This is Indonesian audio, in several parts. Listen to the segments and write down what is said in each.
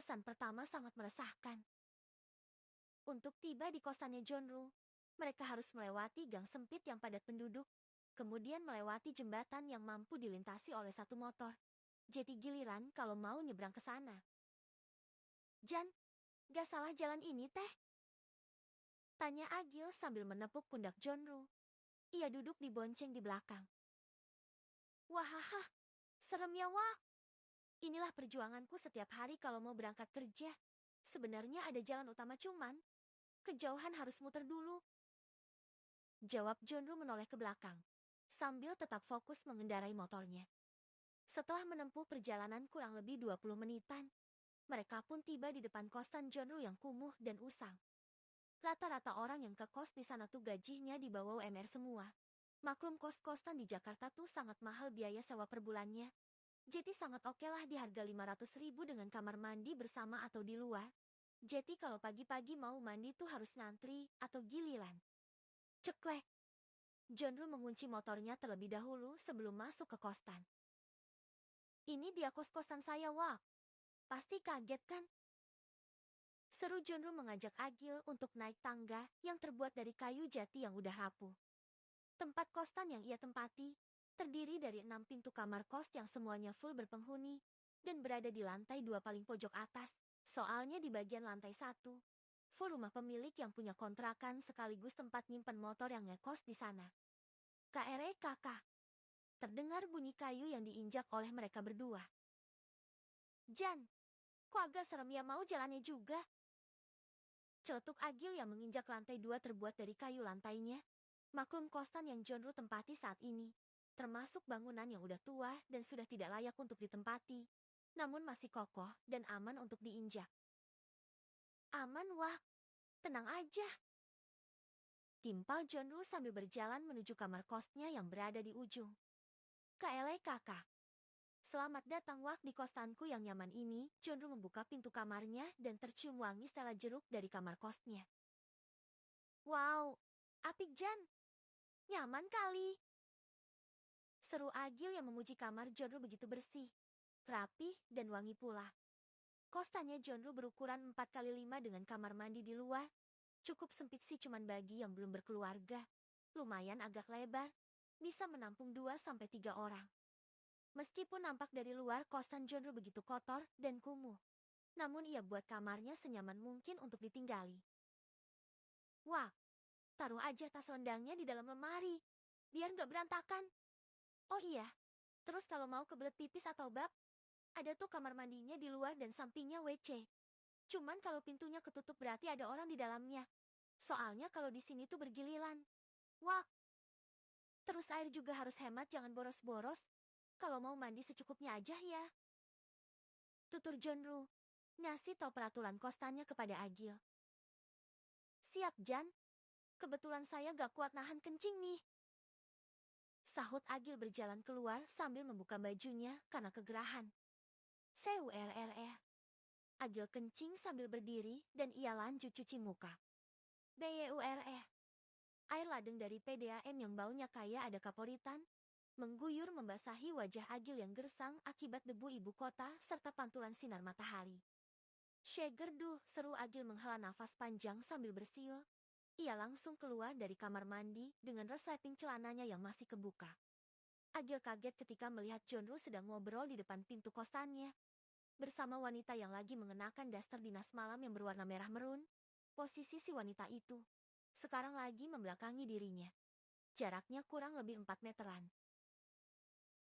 Kesan pertama sangat meresahkan. Untuk tiba di kosannya Jonru, mereka harus melewati gang sempit yang padat penduduk, kemudian melewati jembatan yang mampu dilintasi oleh satu motor. Jadi giliran kalau mau nyebrang ke sana. Jan, gak salah jalan ini teh? Tanya Agil sambil menepuk pundak Jonru. Ia duduk di bonceng di belakang. Wahaha, serem ya wak. Inilah perjuanganku setiap hari kalau mau berangkat kerja. Sebenarnya ada jalan utama cuman, kejauhan harus muter dulu. Jawab Jonru menoleh ke belakang, sambil tetap fokus mengendarai motornya. Setelah menempuh perjalanan kurang lebih 20 menitan, mereka pun tiba di depan kosan Jonru yang kumuh dan usang. Rata-rata orang yang ke kos di sana tuh gajinya di bawah UMR semua. Maklum kos-kosan di Jakarta tuh sangat mahal biaya sewa per bulannya. Jadi sangat oke lah di harga 500.000 dengan kamar mandi bersama atau di luar. Jadi kalau pagi-pagi mau mandi tuh harus ngantri atau giliran. Ceklek. Jonru mengunci motornya terlebih dahulu sebelum masuk ke kosan. Ini dia kos-kosan saya, Wak. Pasti kaget kan? Seru Jonru mengajak Agil untuk naik tangga yang terbuat dari kayu jati yang udah rapuh. Tempat kosan yang ia tempati terdiri dari 6 pintu kamar kos yang semuanya full berpenghuni dan berada di lantai 2 paling pojok atas. Soalnya di bagian lantai 1, full rumah pemilik yang punya kontrakan sekaligus tempat nyimpen motor yang ngekos di sana. KRE kakak. Terdengar bunyi kayu yang diinjak oleh mereka berdua. Jan, kok agak serem ya mau jalannya juga? Celetuk Agil yang menginjak lantai 2 terbuat dari kayu lantainya. Maklum kosan yang Jonru tempati saat ini, termasuk bangunan yang udah tua dan sudah tidak layak untuk ditempati, namun masih kokoh dan aman untuk diinjak. Aman, Wak. Tenang aja. Timpal Jonru sambil berjalan menuju kamar kosnya yang berada di ujung. Kaele kakak. Selamat datang Wak di kosanku yang nyaman ini. Jonru membuka pintu kamarnya dan tercium wangi stella jeruk dari kamar kosnya. Wow, apik Jan. Nyaman kali. Seru Agil yang memuji kamar Jonru begitu bersih, rapih, dan wangi pula. Kosannya Jonru berukuran 4x5 dengan kamar mandi di luar. Cukup sempit sih cuman bagi yang belum berkeluarga. Lumayan agak lebar, bisa menampung 2-3 orang. Meskipun nampak dari luar kosan Jonru begitu kotor dan kumuh, namun ia buat kamarnya senyaman mungkin untuk ditinggali. Wah, taruh aja tas rendangnya di dalam lemari, biar nggak berantakan. Oh iya, terus kalau mau kebelet pipis atau bab, ada tuh kamar mandinya di luar dan sampingnya WC. Cuman kalau pintunya ketutup berarti ada orang di dalamnya. Soalnya kalau di sini tuh bergiliran. Wah, terus air juga harus hemat jangan boros-boros. Kalau mau mandi secukupnya aja ya. Tutur Jonru, ngasih tahu peraturan kostannya kepada Agil. Siap Jan, kebetulan saya gak kuat nahan kencing nih. Sahut Agil berjalan keluar sambil membuka bajunya karena kegerahan. Seurre. Agil kencing sambil berdiri dan ia lanjut cuci muka. Bure. Air ladeng dari PDAM yang baunya kayak ada kaporitan, mengguyur membasahi wajah Agil yang gersang akibat debu ibu kota serta pantulan sinar matahari. Shegerduh, seru Agil menghela nafas panjang sambil bersiul. Ia langsung keluar dari kamar mandi dengan resleting celananya yang masih kebuka. Agil kaget ketika melihat Jonru sedang ngobrol di depan pintu kosannya. Bersama wanita yang lagi mengenakan daster dinas malam yang berwarna merah merun. Posisi si wanita itu sekarang lagi membelakangi dirinya. Jaraknya kurang lebih 4 meteran.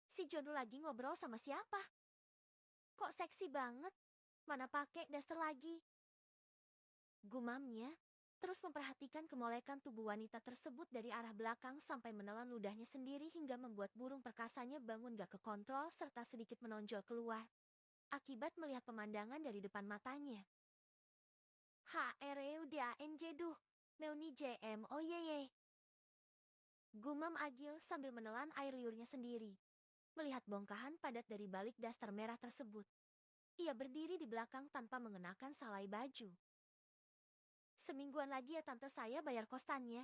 Si Jonru lagi ngobrol sama siapa? Kok seksi banget? Mana pakai daster lagi? Gumamnya, terus memperhatikan kemolekan tubuh wanita tersebut dari arah belakang sampai menelan ludahnya sendiri hingga membuat burung perkasanya bangun gak kekontrol serta sedikit menonjol keluar. Akibat melihat pemandangan dari depan matanya. HREUDANG duh, meuni JM oh ye. Gumam Agil sambil menelan air liurnya sendiri. Melihat bongkahan padat dari balik daster merah tersebut. Ia berdiri di belakang tanpa mengenakan salai baju. Semingguan lagi ya tante saya bayar kostannya.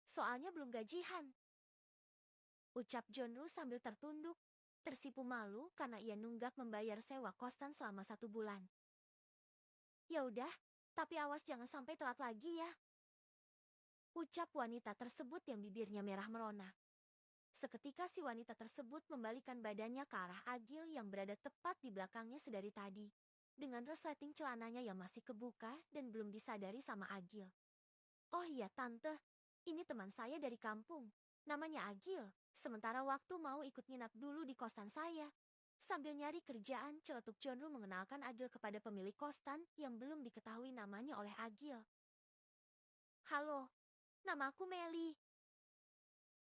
Soalnya belum gajian. Ucap Jonru sambil tertunduk. Tersipu malu karena ia nunggak membayar sewa kosan selama 1 bulan. Ya udah, tapi awas jangan sampai telat lagi ya. Ucap wanita tersebut yang bibirnya merah merona. Seketika si wanita tersebut membalikan badannya ke arah Agil yang berada tepat di belakangnya sedari tadi. Dengan resleting celananya yang masih kebuka dan belum disadari sama Agil. Oh iya tante, ini teman saya dari kampung. Namanya Agil. Sementara waktu mau ikut nginap dulu di kosan saya. Sambil nyari kerjaan, celetuk Jonru mengenalkan Agil kepada pemilik kosan yang belum diketahui namanya oleh Agil. Halo, namaku Meli.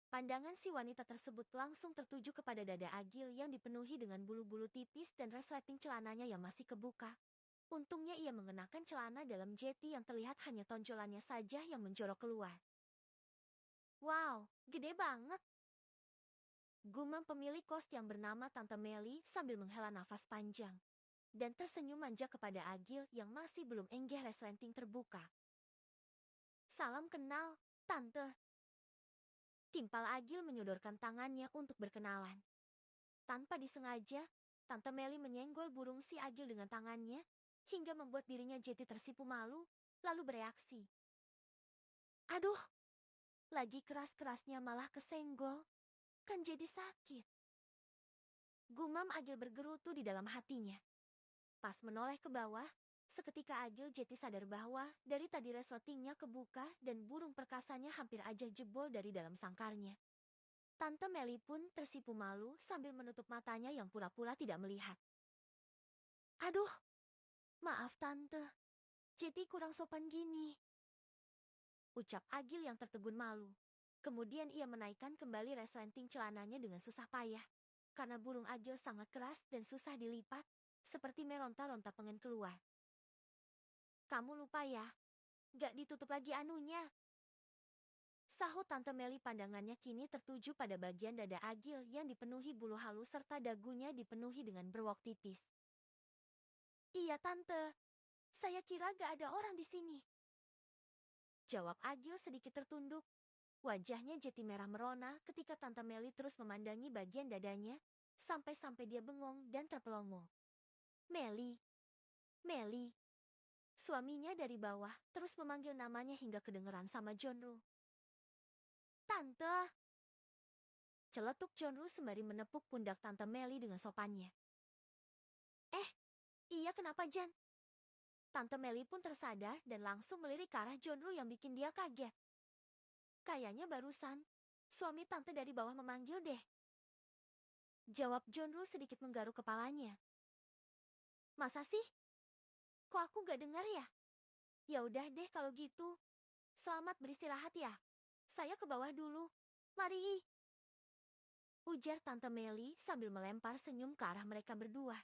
Pandangan si wanita tersebut langsung tertuju kepada dada Agil yang dipenuhi dengan bulu-bulu tipis dan resleting celananya yang masih kebuka. Untungnya ia mengenakan celana dalam jeti yang terlihat hanya tonjolannya saja yang menjorok keluar. Wow, gede banget. Gumam pemilik kos yang bernama Tante Meli sambil menghela nafas panjang. Dan tersenyum manja kepada Agil yang masih belum enggeh resleting terbuka. Salam kenal, Tante. Timpal Agil menyodorkan tangannya untuk berkenalan. Tanpa disengaja, Tante Meli menyenggol burung si Agil dengan tangannya, hingga membuat dirinya jadi tersipu malu, lalu bereaksi. Aduh, lagi keras-kerasnya malah kesenggol, kan jadi sakit. Gumam Agil bergerutu di dalam hatinya. Pas menoleh ke bawah, seketika Agil jadi sadar bahwa dari tadi resletingnya kebuka dan burung perkasanya hampir aja jebol dari dalam sangkarnya. Tante Meli pun tersipu malu sambil menutup matanya yang pura-pura tidak melihat. Aduh, maaf Tante, jadi kurang sopan gini. Ucap Agil yang tertegun malu. Kemudian ia menaikkan kembali resleting celananya dengan susah payah. Karena burung Agil sangat keras dan susah dilipat, seperti meronta-ronta pengen keluar. Kamu lupa ya, gak ditutup lagi anunya. Sahut Tante Meli pandangannya kini tertuju pada bagian dada Agil yang dipenuhi bulu halus serta dagunya dipenuhi dengan berwok tipis. Iya Tante, saya kira gak ada orang di sini. Jawab Agil sedikit tertunduk. Wajahnya jadi merah merona ketika Tante Meli terus memandangi bagian dadanya, sampai-sampai dia bengong dan terpelongo. Meli, Meli. Suaminya dari bawah terus memanggil namanya hingga kedengeran sama Jonru. Tante. Celetuk Jonru sembari menepuk pundak Tante Meli dengan sopannya. Iya kenapa Jan? Tante Meli pun tersadar dan langsung melirik ke arah Jonru yang bikin dia kaget. Kayaknya barusan, suami tante dari bawah memanggil deh. Jawab Jonru sedikit menggaruk kepalanya. Masa sih? Kok aku gak dengar ya? Ya udah deh kalau gitu. Selamat beristirahat ya. Saya ke bawah dulu. Mari. Ujar Tante Meli sambil melempar senyum ke arah mereka berdua.